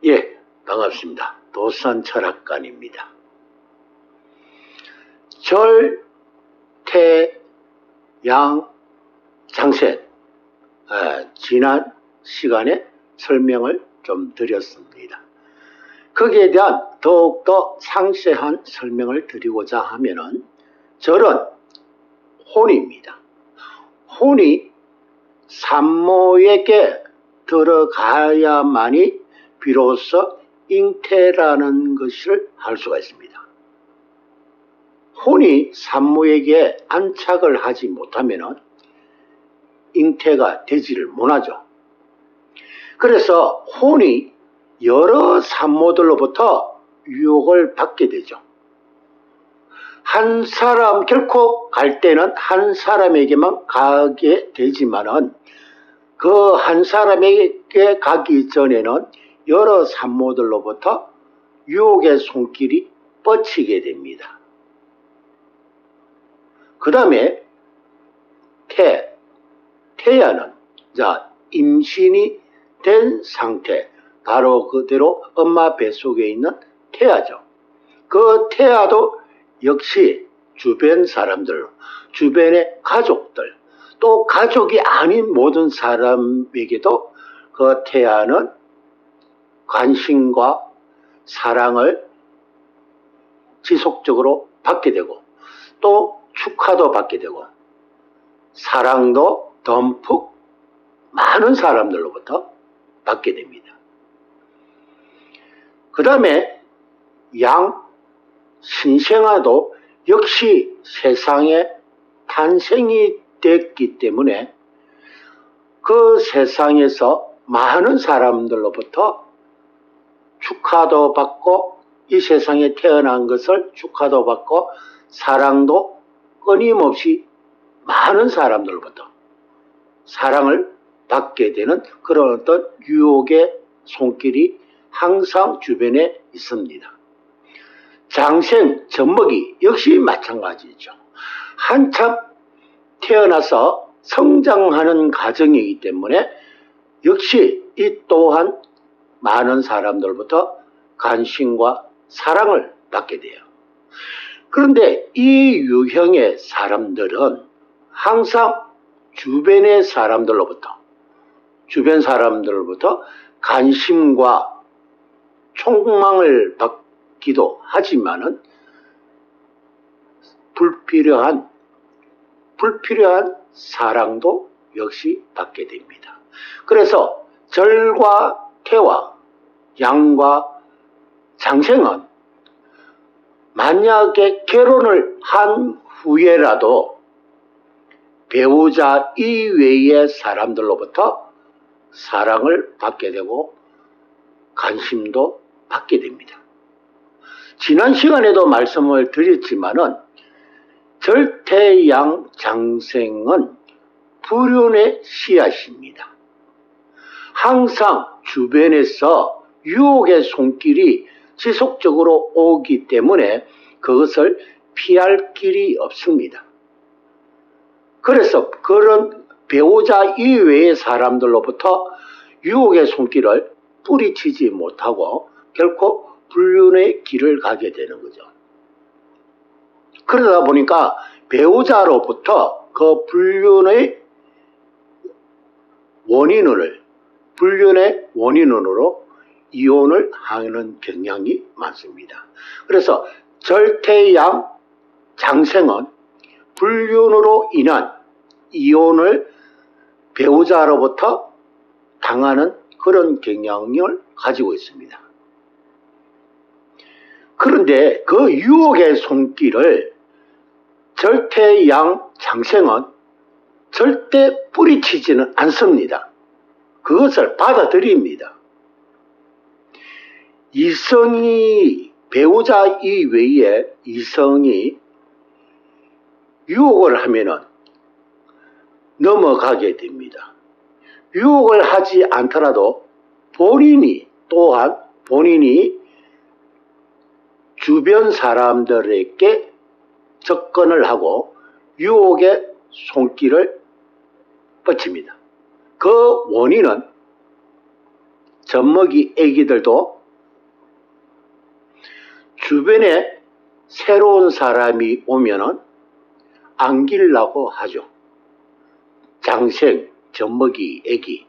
예, 반갑습니다. 도산철학관입니다. 절, 태, 양, 장생, 지난 시간에 설명을 좀 드렸습니다. 거기에 대한 더욱더 상세한 설명을 드리고자 하면은 절은 혼입니다. 혼이 산모에게 들어가야만이 비로소 잉태라는 것을 할 수가 있습니다. 혼이 산모에게 안착을 하지 못하면 잉태가 되지를 못하죠. 그래서 혼이 여러 산모들로부터 유혹을 받게 되죠. 한 사람, 결코 갈 때는 한 사람에게만 가게 되지만은 그 한 사람에게 가기 전에는 여러 산모들로부터 유혹의 손길이 뻗치게 됩니다. 그 다음에 태아는 임신이 된 상태, 바로 그대로 엄마 뱃속에 있는 태아죠. 그 태아도 역시 주변 사람들, 주변의 가족들, 또 가족이 아닌 모든 사람에게도 그 태아는 관심과 사랑을 지속적으로 받게 되고 또 축하도 받게 되고 사랑도 덤뿍 많은 사람들로부터 받게 됩니다. 그 다음에 신생아도 역시 세상에 탄생이 됐기 때문에 그 세상에서 많은 사람들로부터 축하도 받고 이 세상에 태어난 것을 축하도 받고 사랑도 끊임없이 많은 사람들로부터 사랑을 받게 되는 그런 어떤 유혹의 손길이 항상 주변에 있습니다. 장생, 젖먹이 역시 마찬가지죠. 한참 태어나서 성장하는 과정이기 때문에 역시 이 또한 많은 사람들부터 관심과 사랑을 받게 돼요. 그런데 이 유형의 사람들은 항상 주변 사람들로부터 관심과 촉망을 받기도 하지만은 불필요한 사랑도 역시 받게 됩니다. 그래서 절과 태와 양과 장생은 만약에 결혼을 한 후에라도 배우자 이외의 사람들로부터 사랑을 받게 되고 관심도 받게 됩니다. 지난 시간에도 말씀을 드렸지만은 절태양 장생은 불륜의 씨앗입니다. 항상 주변에서 유혹의 손길이 지속적으로 오기 때문에 그것을 피할 길이 없습니다. 그래서 그런 배우자 이외의 사람들로부터 유혹의 손길을 뿌리치지 못하고 결코 불륜의 길을 가게 되는 거죠. 그러다 보니까 배우자로부터 그 불륜의 원인으로 이혼을 하는 경향이 많습니다. 그래서 절태양 장생은 불륜으로 인한 이혼을 배우자로부터 당하는 그런 경향을 가지고 있습니다. 그런데 그 유혹의 손길을 절태양 장생은 절대 뿌리치지는 않습니다. 그것을 받아들입니다. 배우자 이외에 이성이 유혹을 하면은 넘어가게 됩니다. 유혹을 하지 않더라도 본인이 주변 사람들에게 접근을 하고 유혹의 손길을 뻗칩니다. 그 원인은 젖먹이 애기들도 주변에 새로운 사람이 오면은 안기려고 하죠. 장생, 젖먹이, 애기.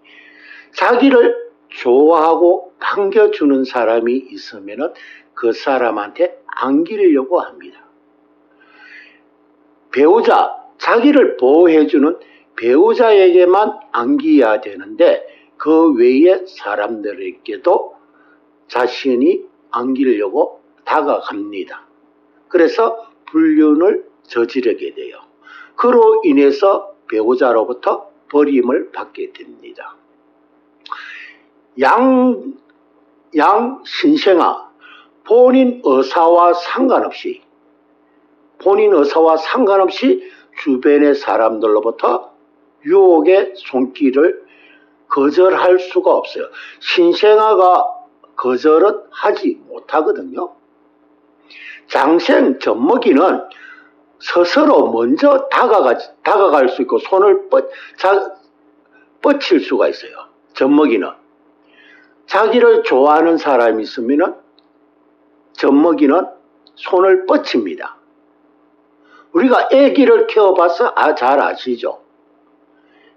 자기를 좋아하고 반겨주는 사람이 있으면은 그 사람한테 안기려고 합니다. 배우자, 자기를 보호해주는 배우자에게만 안기야 되는데 그 외의 사람들에게도 자신이 안기려고 다가갑니다. 그래서 불륜을 저지르게 돼요. 그로 인해서 배우자로부터 버림을 받게 됩니다. 양 신생아, 본인 의사와 상관없이 주변의 사람들로부터 유혹의 손길을 거절할 수가 없어요. 신생아가 거절은 하지 못하거든요. 장생, 젖먹이는 스스로 먼저 다가갈 수 있고 손을 뻗칠 수가 있어요. 젖먹이는. 자기를 좋아하는 사람이 있으면 젖먹이는 손을 뻗칩니다. 우리가 아기를 키워봐서 잘 아시죠?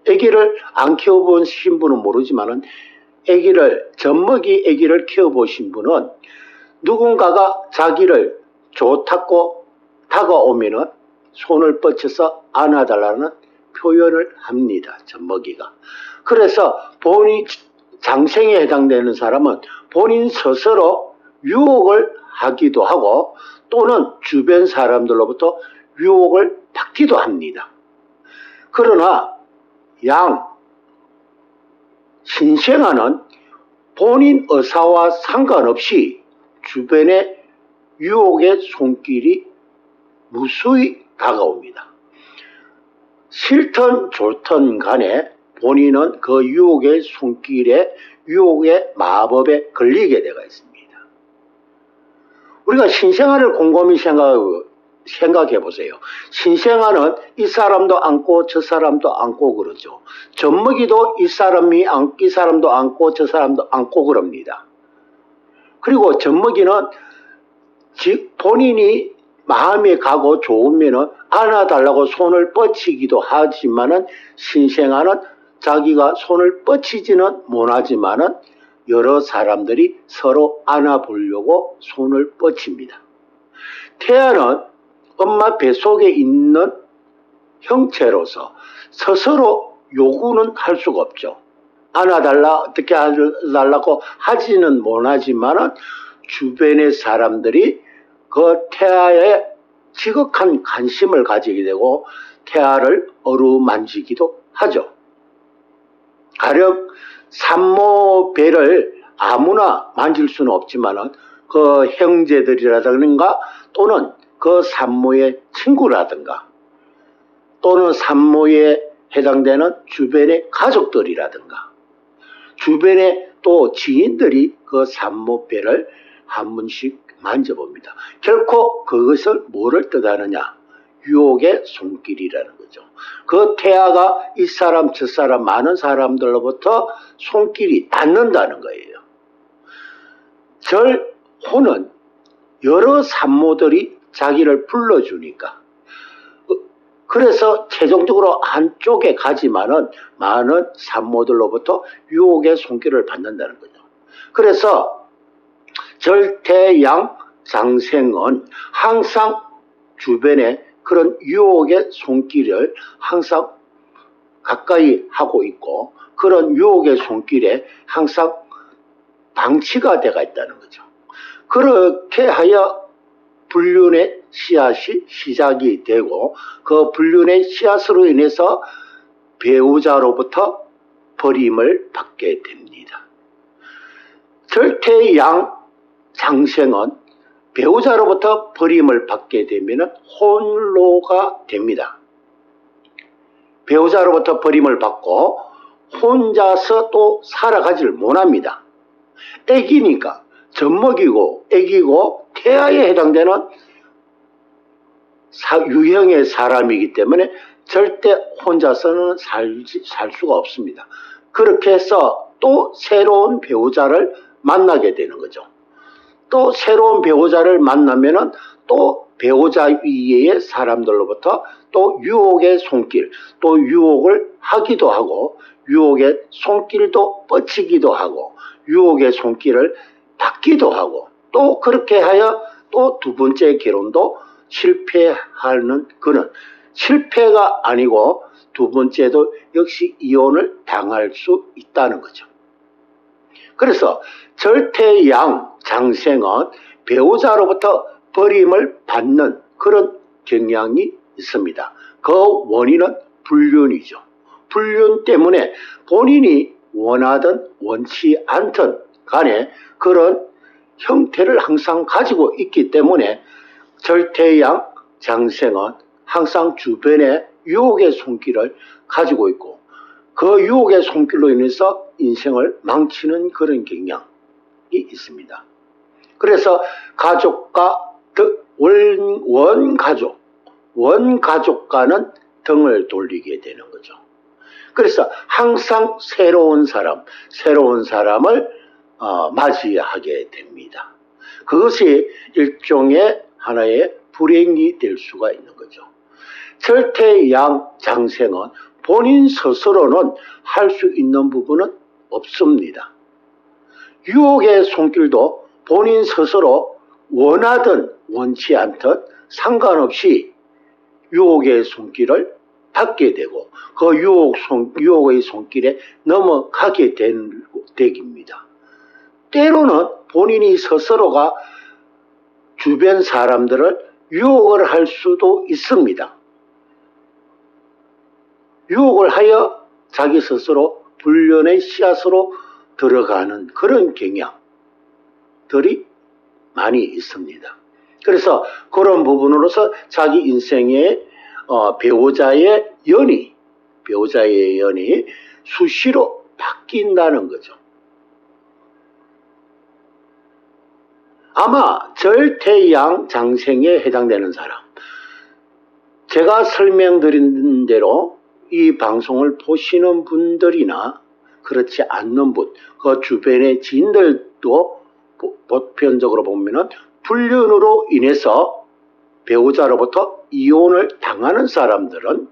아기를 안 키워보신 분은 모르지만은 젖먹이 아기를 키워보신 분은 누군가가 자기를 좋다고 다가오면은 손을 뻗쳐서 안아달라는 표현을 합니다. 젖먹이가. 그래서 장생에 해당되는 사람은 본인 스스로 유혹을 하기도 하고 또는 주변 사람들로부터 유혹을 받기도 합니다. 그러나 신생아는 본인 의사와 상관없이 주변의 유혹의 손길이 무수히 다가옵니다. 싫든 좋든 간에 본인은 그 유혹의 손길에 유혹의 마법에 걸리게 되어 있습니다. 우리가 신생아를 곰곰이 생각해 보세요. 신생아는 이 사람도 안고 저 사람도 안고 그러죠. 젖먹이도 이 사람도 안고 저 사람도 안고 그럽니다. 그리고 젖먹이는 본인이 마음에 가고 좋으면은 안아달라고 손을 뻗치기도 하지만은 신생아는 자기가 손을 뻗치지는 못하지만은 여러 사람들이 서로 안아보려고 손을 뻗칩니다. 태아는 엄마 뱃속에 있는 형체로서 스스로 요구는 할 수가 없죠. 안아달라, 어떻게 해달라고 하지는 못하지만은 주변의 사람들이 그 태아에 지극한 관심을 가지게 되고 태아를 어루만지기도 하죠. 가령 산모 배를 아무나 만질 수는 없지만은 그 형제들이라든가 또는 그 산모의 친구라든가 또는 산모에 해당되는 주변의 가족들이라든가 주변의 또 지인들이 그 산모 배를 한 번씩 만져봅니다. 결코 그것을 뭐를 뜻하느냐? 유혹의 손길이라는 거죠. 그 태아가 이 사람 저 사람 많은 사람들로부터 손길이 닿는다는 거예요. 절호는 여러 산모들이 자기를 불러주니까 그래서 최종적으로 한쪽에 가지만은 많은 산모들로부터 유혹의 손길을 받는다는 거죠. 그래서 절대양 장생은 항상 주변에 그런 유혹의 손길을 항상 가까이 하고 있고 그런 유혹의 손길에 항상 방치가 되어 있다는 거죠. 그렇게 하여 불륜의 씨앗이 시작이 되고 그 불륜의 씨앗으로 인해서 배우자로부터 버림을 받게 됩니다. 절대양 장생은 배우자로부터 버림을 받게 되면 홀로가 됩니다. 배우자로부터 버림을 받고 혼자서 또 살아가지를 못합니다. 애기니까 젖먹이고 애기고 태아에 해당되는 유형의 사람이기 때문에 절대 혼자서는 살 수가 없습니다. 그렇게 해서 또 새로운 배우자를 만나게 되는 거죠. 또 새로운 배우자를 만나면은 또 배우자 이외의 사람들로부터 또 유혹의 손길, 또 유혹을 하기도 하고 유혹의 손길도 뻗치기도 하고 유혹의 손길을 받기도 하고 또 그렇게 하여 또 두 번째 결혼도 실패하는 그는 실패가 아니고 두 번째도 역시 이혼을 당할 수 있다는 거죠. 그래서 절태양 장생은 배우자로부터 버림을 받는 그런 경향이 있습니다. 그 원인은 불륜이죠. 불륜 때문에 본인이 원하든 원치 않든 간에 그런 형태를 항상 가지고 있기 때문에 절태양 장생은 항상 주변에 유혹의 손길을 가지고 있고 그 유혹의 손길로 인해서 인생을 망치는 그런 경향이 있습니다. 그래서 가족과 원가족과는 등을 돌리게 되는 거죠. 그래서 항상 새로운 사람을 맞이하게 됩니다. 그것이 일종의 하나의 불행이 될 수가 있는 거죠. 절태양 장생은 본인 스스로는 할 수 있는 부분은 없습니다. 유혹의 손길도 본인 스스로 원하든 원치 않든 상관없이 유혹의 손길을 받게 되고 그 유혹의 손길에 넘어가게 됩니다. 때로는 본인이 스스로가 주변 사람들을 유혹을 할 수도 있습니다. 유혹을 하여 자기 스스로 불륜의 씨앗으로 들어가는 그런 경향들이 많이 있습니다. 그래서 그런 부분으로서 자기 인생의 배우자의 연이 수시로 바뀐다는 거죠. 아마 절태양 장생에 해당되는 사람, 제가 설명드린 대로 이 방송을 보시는 분들이나 그렇지 않는 분, 그 주변의 지인들도 보편적으로 보면은 불륜으로 인해서 배우자로부터 이혼을 당하는 사람들은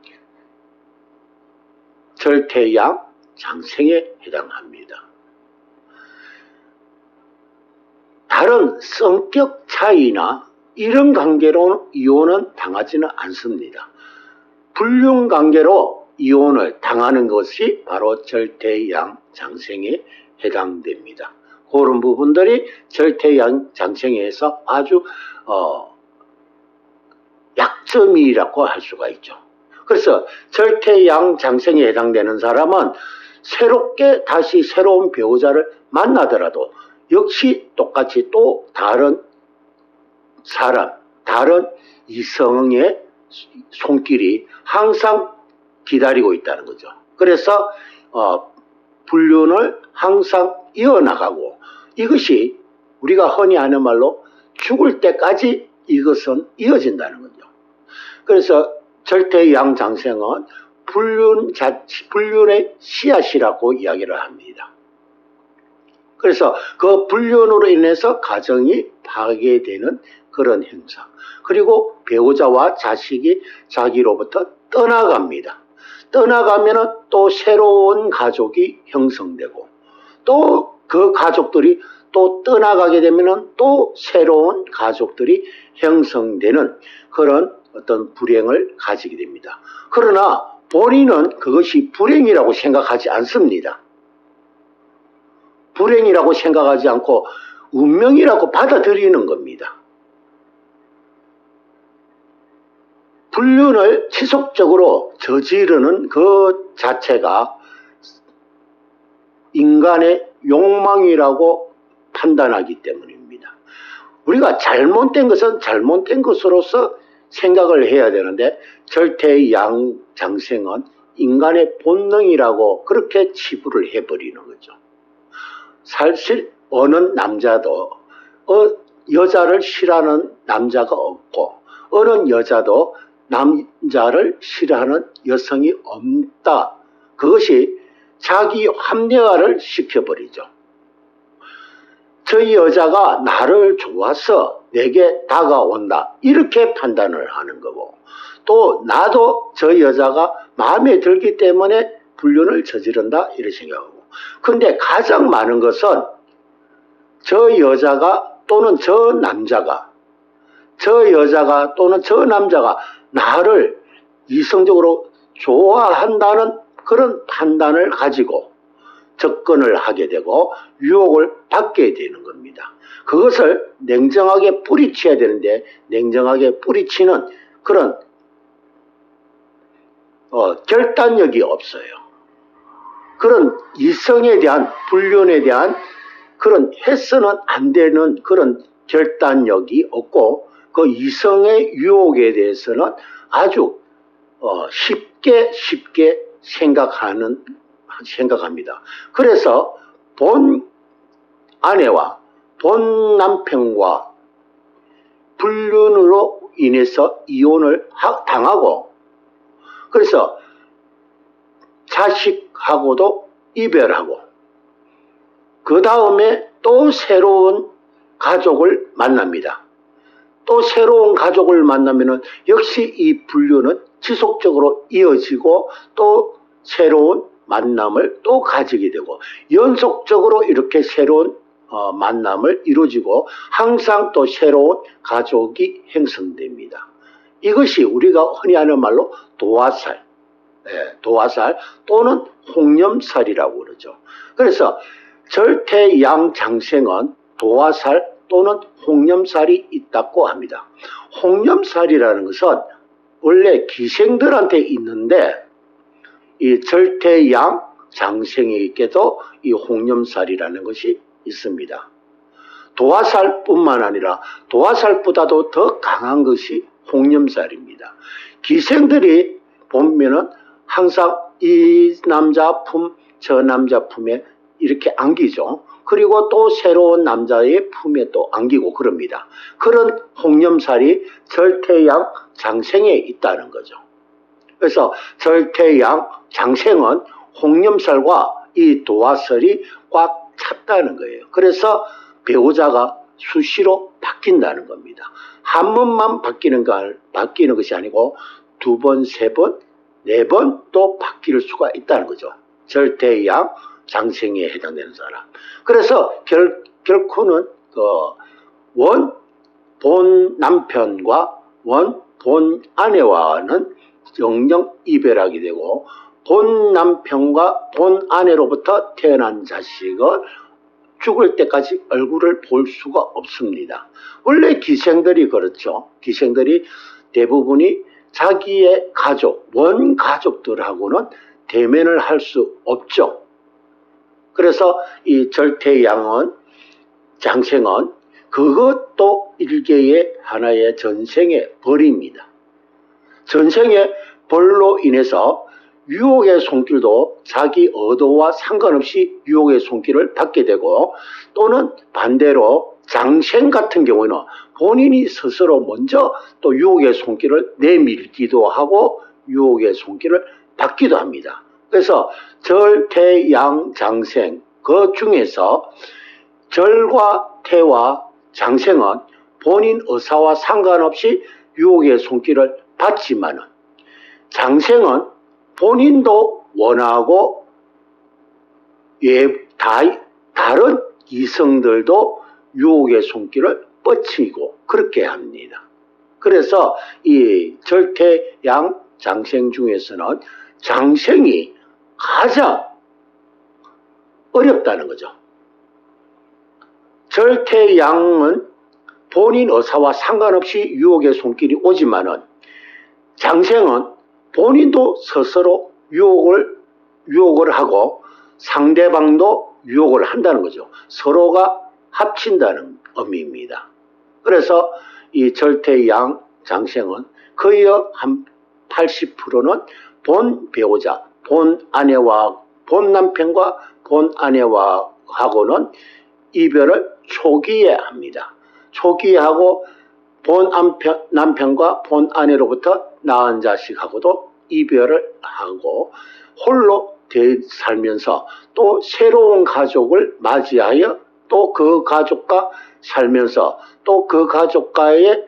절태양 장생에 해당합니다. 다른 성격 차이나 이런 관계로 이혼은 당하지는 않습니다. 불륜 관계로 이혼을 당하는 것이 바로 절태양 장생에 해당됩니다. 그런 부분들이 절태양 장생에서 아주 약점이라고 할 수가 있죠. 그래서 절태양 장생에 해당되는 사람은 새롭게 다시 새로운 배우자를 만나더라도 역시 똑같이 또 다른 사람, 다른 이성의 손길이 항상 기다리고 있다는 거죠. 그래서 불륜을 항상 이어나가고 이것이 우리가 흔히 하는 말로 죽을 때까지 이것은 이어진다는 거죠. 그래서 절태양 장생은 불륜의 씨앗이라고 이야기를 합니다. 그래서 그 불륜으로 인해서 가정이 파괴되는 그런 현상. 그리고 배우자와 자식이 자기로부터 떠나갑니다. 떠나가면은 또 새로운 가족이 형성되고 또 그 가족들이 또 떠나가게 되면은 또 새로운 가족들이 형성되는 그런 어떤 불행을 가지게 됩니다. 그러나 본인은 그것이 불행이라고 생각하지 않습니다. 불행이라고 생각하지 않고 운명이라고 받아들이는 겁니다. 불륜을 지속적으로 저지르는 그 자체가 인간의 욕망이라고 판단하기 때문입니다. 우리가 잘못된 것은 잘못된 것으로서 생각을 해야 되는데 절태양 장생은 인간의 본능이라고 그렇게 치부를 해버리는 거죠. 사실 어느 남자도 여자를 싫어하는 남자가 없고 어느 여자도 남자를 싫어하는 여성이 없다. 그것이 자기 합리화를 시켜버리죠. 저 여자가 나를 좋아서 내게 다가온다, 이렇게 판단을 하는 거고, 또 나도 저 여자가 마음에 들기 때문에 불륜을 저지른다, 이렇게 생각하고. 근데 가장 많은 것은 저 여자가 또는 저 남자가 또는 저 남자가 나를 이성적으로 좋아한다는 그런 판단을 가지고 접근을 하게 되고 유혹을 받게 되는 겁니다. 그것을 냉정하게 뿌리쳐야 되는데 냉정하게 뿌리치는 그런 결단력이 없어요. 그런 이성에 대한, 불륜에 대한 그런 해서는 안 되는 그런 결단력이 없고, 그 이성의 유혹에 대해서는 아주 쉽게 생각합니다. 그래서 본 아내와 본 남편과 불륜으로 인해서 이혼을 당하고, 그래서 자식하고도 이별하고, 그 다음에 또 새로운 가족을 만납니다. 또 새로운 가족을 만나면은 역시 이 불륜은 지속적으로 이어지고 또 새로운 만남을 또 가지게 되고, 연속적으로 이렇게 새로운 만남을 이루어지고 항상 또 새로운 가족이 형성됩니다. 이것이 우리가 흔히 하는 말로 도화살, 도화살 또는 홍염살이라고 그러죠. 그래서 절태양장생은 도화살 또는 홍염살이 있다고 합니다. 홍염살이라는 것은 원래 기생들한테 있는데, 이 절태양장생에게도 이 홍염살이라는 것이 있습니다. 도화살뿐만 아니라 도화살보다도 더 강한 것이 홍염살입니다. 기생들이 보면은 항상 이 남자 품, 저 남자 품에 이렇게 안기죠. 그리고 또 새로운 남자의 품에 또 안기고 그럽니다. 그런 홍염살이 절태양장생에 있다는 거죠. 그래서 절태양장생은 홍염살과 이 도화살이 꽉 찼다는 거예요. 그래서 배우자가 수시로 바뀐다는 겁니다. 한 번만 바뀌는 것이 아니고 두 번, 세 번, 네 번 또 바뀔 수가 있다는 거죠. 절태양장생에 해당되는 사람. 그래서 결코는 본 남편과 본 아내와는 영영 이별하게 되고, 본 남편과 본 아내로부터 태어난 자식은 죽을 때까지 얼굴을 볼 수가 없습니다. 원래 기생들이 그렇죠. 기생들이 대부분이 자기의 가족, 원가족들하고는 대면을 할 수 없죠. 그래서 이 절태양은, 장생은 그것도 일개의 하나의 전생의 벌입니다. 전생의 벌로 인해서 유혹의 손길도 자기 의도와 상관없이 유혹의 손길을 받게 되고, 또는 반대로 장생 같은 경우는 본인이 스스로 먼저 또 유혹의 손길을 내밀기도 하고 유혹의 손길을 받기도 합니다. 그래서 절태양장생, 그 중에서 절과 태와 장생은 본인 의사와 상관없이 유혹의 손길을 받지만은, 장생은 본인도 원하고 다른 이성들도 유혹의 손길을 뻗치고 그렇게 합니다. 그래서 이 절태양장생 중에서는 장생이 가장 어렵다는 거죠. 절태양은 본인 의사와 상관없이 유혹의 손길이 오지만은, 장생은 본인도 스스로 유혹을 하고 상대방도 유혹을 한다는 거죠. 서로가 합친다는 의미입니다. 그래서 이 절태양장생은 거의 한 80%는 본 배우자, 본 남편과 본 아내하고는 이별을 초기에 합니다. 초기에 하고 본 남편과 본 아내로부터 낳은 자식하고도 이별을 하고 홀로 살면서 또 새로운 가족을 맞이하여 또 그 가족과 살면서 또 그 가족과의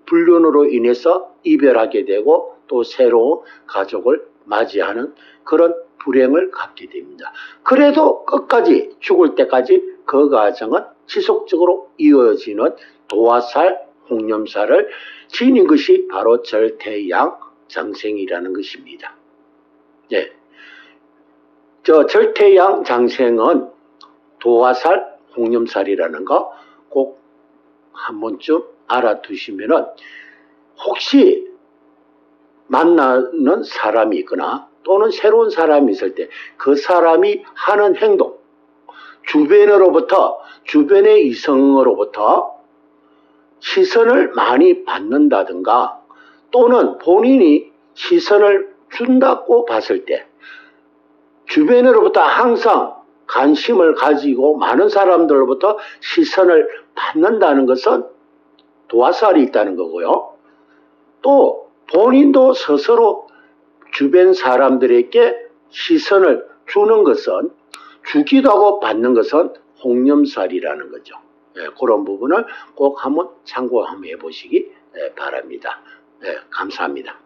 불륜으로 인해서 이별하게 되고 또 새로운 가족을 맞이하는 그런 불행을 갖게 됩니다. 그래도 끝까지 죽을 때까지 그 과정은 지속적으로 이어지는 도화살, 홍념살을 지닌 것이 바로 절태양장생이라는 것입니다. 예. 저 절태양장생은 도화살, 홍념살이라는 거 꼭 한 번쯤 알아두시면은 혹시 만나는 사람이 있거나 또는 새로운 사람이 있을 때 그 사람이 하는 행동, 주변의 이성으로부터 시선을 많이 받는다든가 또는 본인이 시선을 준다고 봤을 때 주변으로부터 항상 관심을 가지고 많은 사람들로부터 시선을 받는다는 것은 도화살이 있다는 거고요. 또 본인도 스스로 주변 사람들에게 시선을 주는 것은 주기도 하고 받는 것은 홍념살이라는 거죠. 예, 그런 부분을 꼭 한번 참고 한번 해보시기 바랍니다. 예, 감사합니다.